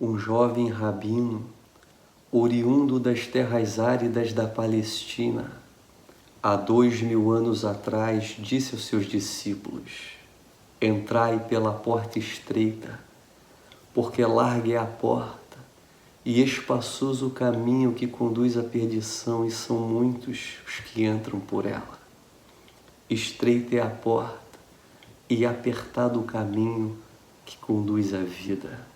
Um jovem rabino, oriundo das terras áridas da Palestina, há 2000 anos atrás, disse aos seus discípulos: entrai pela porta estreita, porque larga é a porta e espaçoso o caminho que conduz à perdição, e são muitos os que entram por ela. Estreita é a porta e apertado o caminho que conduz à vida.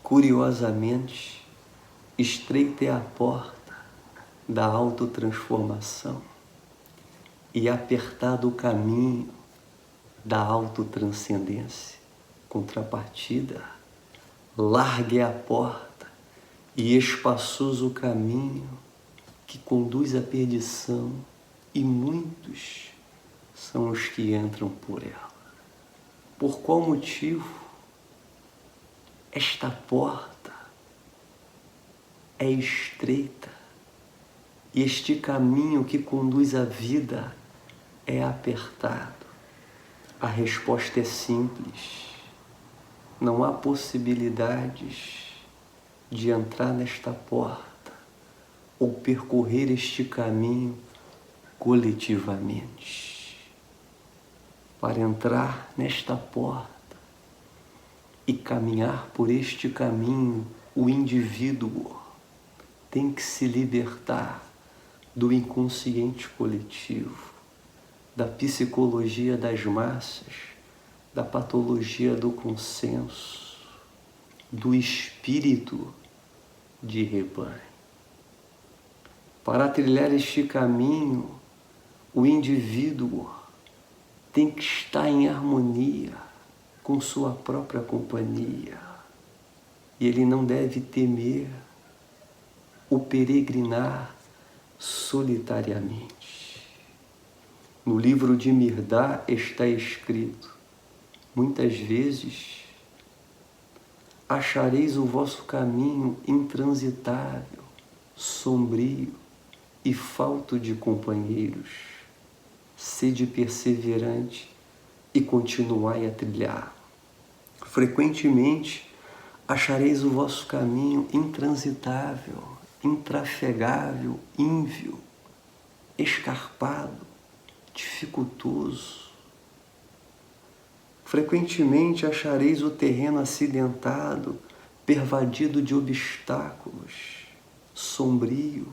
Curiosamente, estreita é a porta da autotransformação e apertado o caminho da autotranscendência. Contrapartida, larga é a porta e espaçoso o caminho que conduz à perdição, e muitos são os que entram por ela. Por qual motivo? Esta porta é estreita e este caminho que conduz à vida é apertado. A resposta é simples. Não há possibilidades de entrar nesta porta ou percorrer este caminho coletivamente. Para entrar nesta porta e caminhar por este caminho, o indivíduo tem que se libertar do inconsciente coletivo, da psicologia das massas, da patologia do consenso, do espírito de rebanho. Para trilhar este caminho, o indivíduo tem que estar em harmonia com sua própria companhia. E ele não deve temer o peregrinar solitariamente. No livro de Mirdá está escrito: muitas vezes achareis o vosso caminho intransitável, sombrio e falto de companheiros. Sede perseverante e continuai a trilhar. Frequentemente achareis o vosso caminho intransitável, intrafegável, ínvio, escarpado, dificultoso. Frequentemente achareis o terreno acidentado, pervadido de obstáculos, sombrio,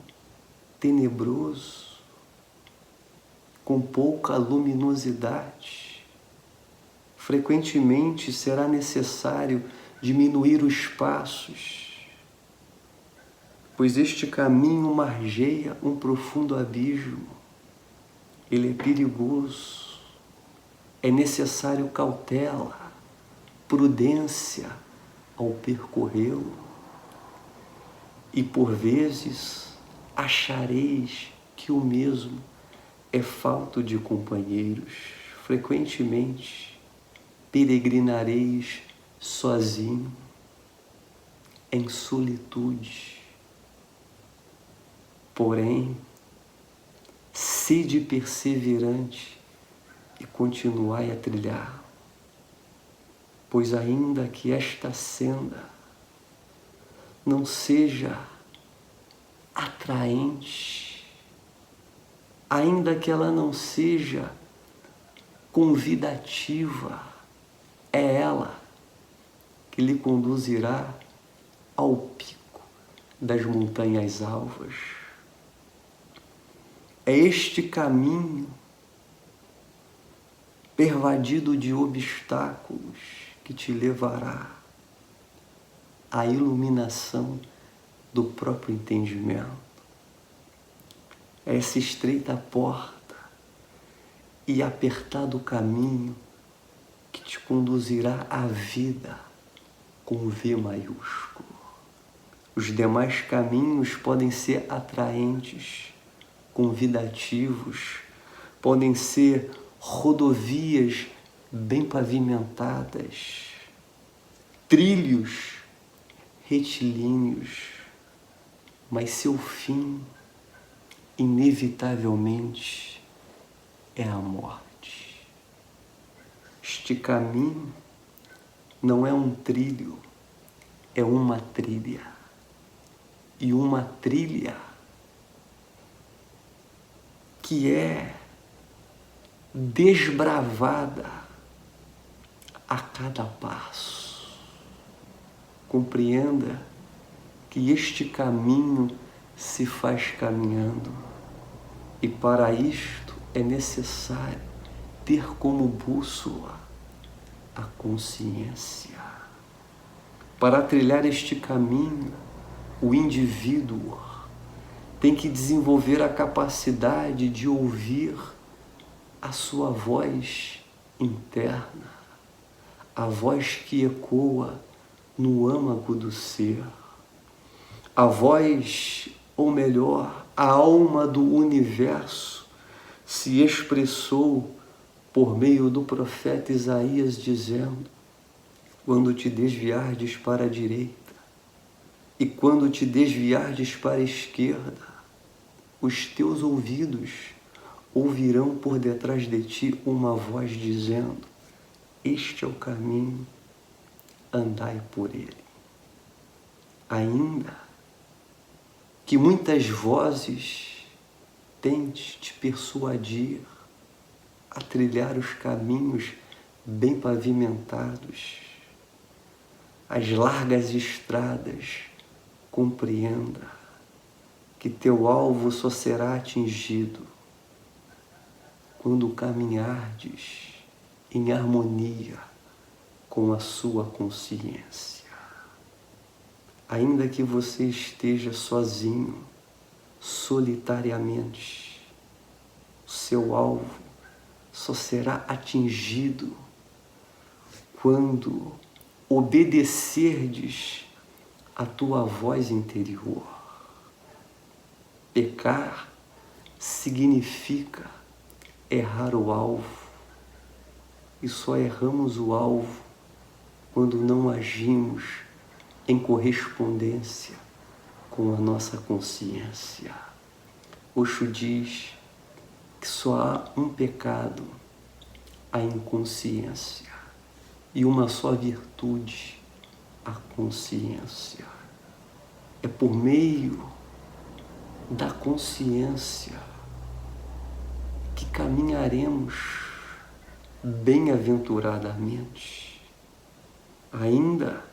tenebroso, com pouca luminosidade. Frequentemente será necessário diminuir os passos, pois este caminho margeia um profundo abismo. Ele é perigoso. É necessário cautela, prudência ao percorrê-lo. E por vezes achareis que o mesmo é falto de companheiros. Frequentemente peregrinareis sozinho, em solitude. Porém, sede perseverante e continuai a trilhar, pois ainda que esta senda não seja atraente, ainda que ela não seja convidativa, é ela que lhe conduzirá ao pico das montanhas alvas. É este caminho pervadido de obstáculos que te levará à iluminação do próprio entendimento. É essa estreita porta e apertado caminho que te conduzirá à vida com V maiúsculo. Os demais caminhos podem ser atraentes, convidativos, podem ser rodovias bem pavimentadas, trilhos retilíneos, mas seu fim, inevitavelmente, é a morte. Este caminho não é um trilho, é uma trilha. E uma trilha que é desbravada a cada passo. Compreenda que este caminho se faz caminhando, e para isto é necessário ter como bússola a consciência. Para trilhar este caminho, o indivíduo tem que desenvolver a capacidade de ouvir a sua voz interna, a voz que ecoa no âmago do ser, a voz, ou melhor, a alma do universo se expressou por meio do profeta Isaías dizendo: quando te desviardes para a direita e quando te desviardes para a esquerda, os teus ouvidos ouvirão por detrás de ti uma voz dizendo: este é o caminho, andai por ele. Ainda que muitas vozes tentem te persuadir a trilhar os caminhos bem pavimentados, as largas estradas, compreenda que teu alvo só será atingido quando caminhardes em harmonia com a sua consciência. Ainda que você esteja sozinho, solitariamente, o seu alvo só será atingido quando obedecerdes a tua voz interior. Pecar significa errar o alvo, e só erramos o alvo quando não agimos em correspondência com a nossa consciência. Osho diz que só há um pecado, a inconsciência, e uma só virtude, a consciência. É por meio da consciência que caminharemos bem-aventuradamente, ainda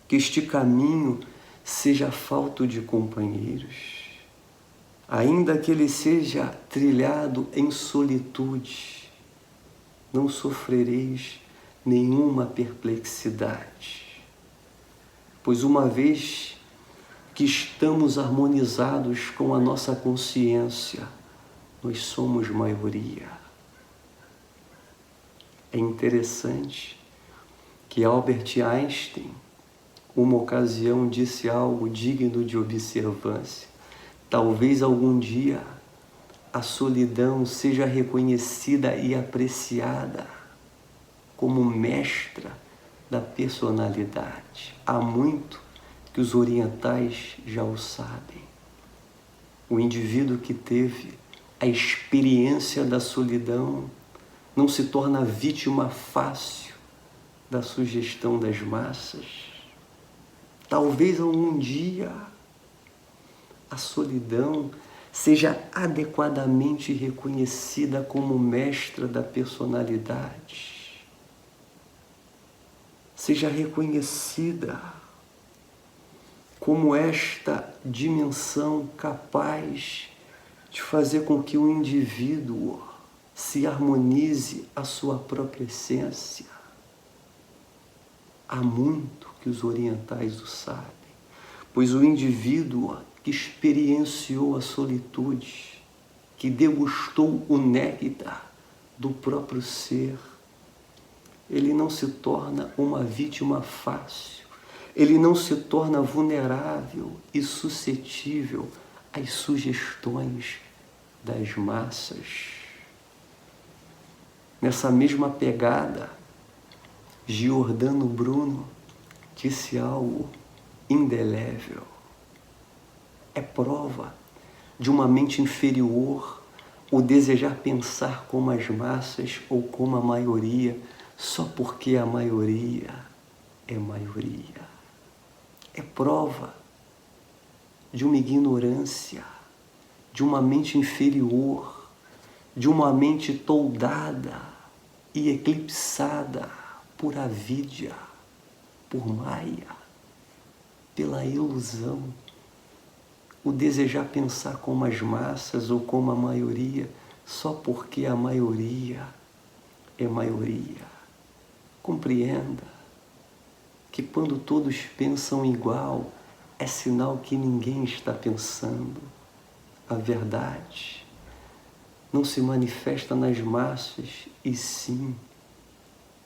que este caminho seja falto de companheiros, ainda que ele seja trilhado em solitude, não sofrereis nenhuma perplexidade, pois uma vez que estamos harmonizados com a nossa consciência, nós somos maioria. É interessante que Albert Einstein, uma ocasião, disse algo digno de observância. Talvez algum dia a solidão seja reconhecida e apreciada como mestra da personalidade. Há muito que os orientais já o sabem. O indivíduo que teve a experiência da solidão não se torna vítima fácil da sugestão das massas. Talvez algum dia a solidão seja adequadamente reconhecida como mestra da personalidade, seja reconhecida como esta dimensão capaz de fazer com que o indivíduo se harmonize a sua própria essência. Há muito que os orientais o sabem, pois o indivíduo que experienciou a solitude, que degustou o néctar do próprio ser, ele não se torna uma vítima fácil, ele não se torna vulnerável e suscetível às sugestões das massas. Nessa mesma pegada, Giordano Bruno disse algo indelével. É prova de uma mente inferior o desejar pensar como as massas ou como a maioria, só porque a maioria é maioria. prova de uma ignorância, de uma mente inferior, de uma mente toldada e eclipsada por avidya, por Maya, pela ilusão. O desejar pensar como as massas ou como a maioria, só porque a maioria é maioria. Compreenda que quando todos pensam igual, é sinal que ninguém está pensando. A verdade não se manifesta nas massas, e sim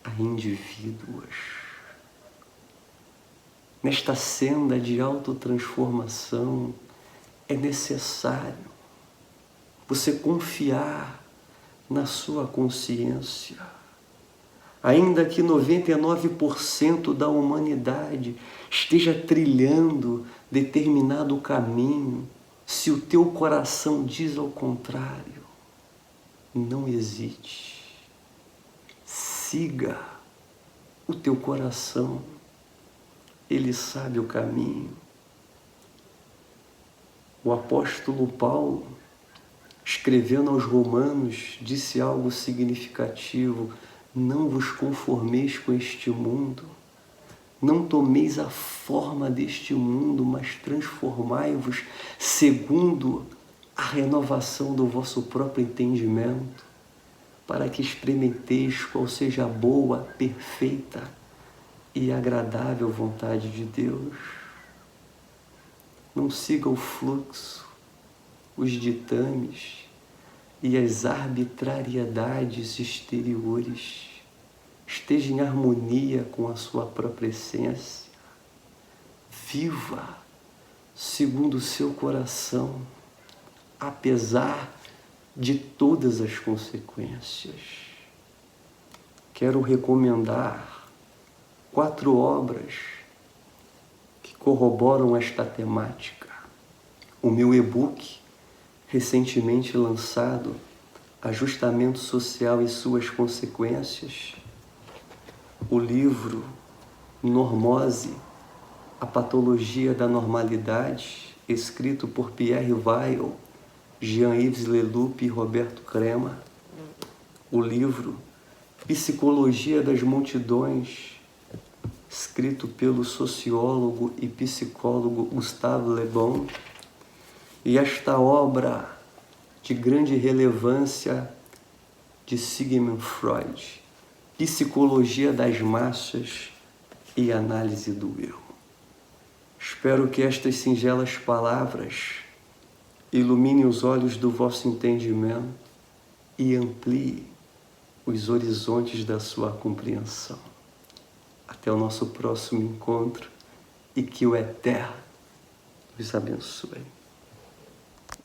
a indivíduos. Nesta senda de autotransformação, é necessário você confiar na sua consciência. Ainda que 99% da humanidade esteja trilhando determinado caminho, se o teu coração diz ao contrário, não hesite. Siga o teu coração. Ele sabe o caminho. O apóstolo Paulo, escrevendo aos Romanos, disse algo significativo: não vos conformeis com este mundo, não tomeis a forma deste mundo, mas transformai-vos segundo a renovação do vosso próprio entendimento, para que experimenteis qual seja a boa, perfeita e agradável vontade de Deus. Não siga o fluxo, os ditames e as arbitrariedades exteriores. Esteja em harmonia com a sua própria essência. Viva segundo o seu coração, apesar de todas as consequências. Quero recomendar 4 obras que corroboram esta temática. O meu e-book, recentemente lançado, Ajustamento Social e Suas Consequências. O livro Normose, a Patologia da Normalidade, escrito por Pierre Weil, Jean-Yves Leloup e Roberto Crema. O livro Psicologia das Multidões, escrito pelo sociólogo e psicólogo Gustave Le Bon. E esta obra de grande relevância de Sigmund Freud, Psicologia das Massas e Análise do Eu. Espero que estas singelas palavras iluminem os olhos do vosso entendimento e amplie os horizontes da sua compreensão. Até o nosso próximo encontro e que o Eterno os abençoe.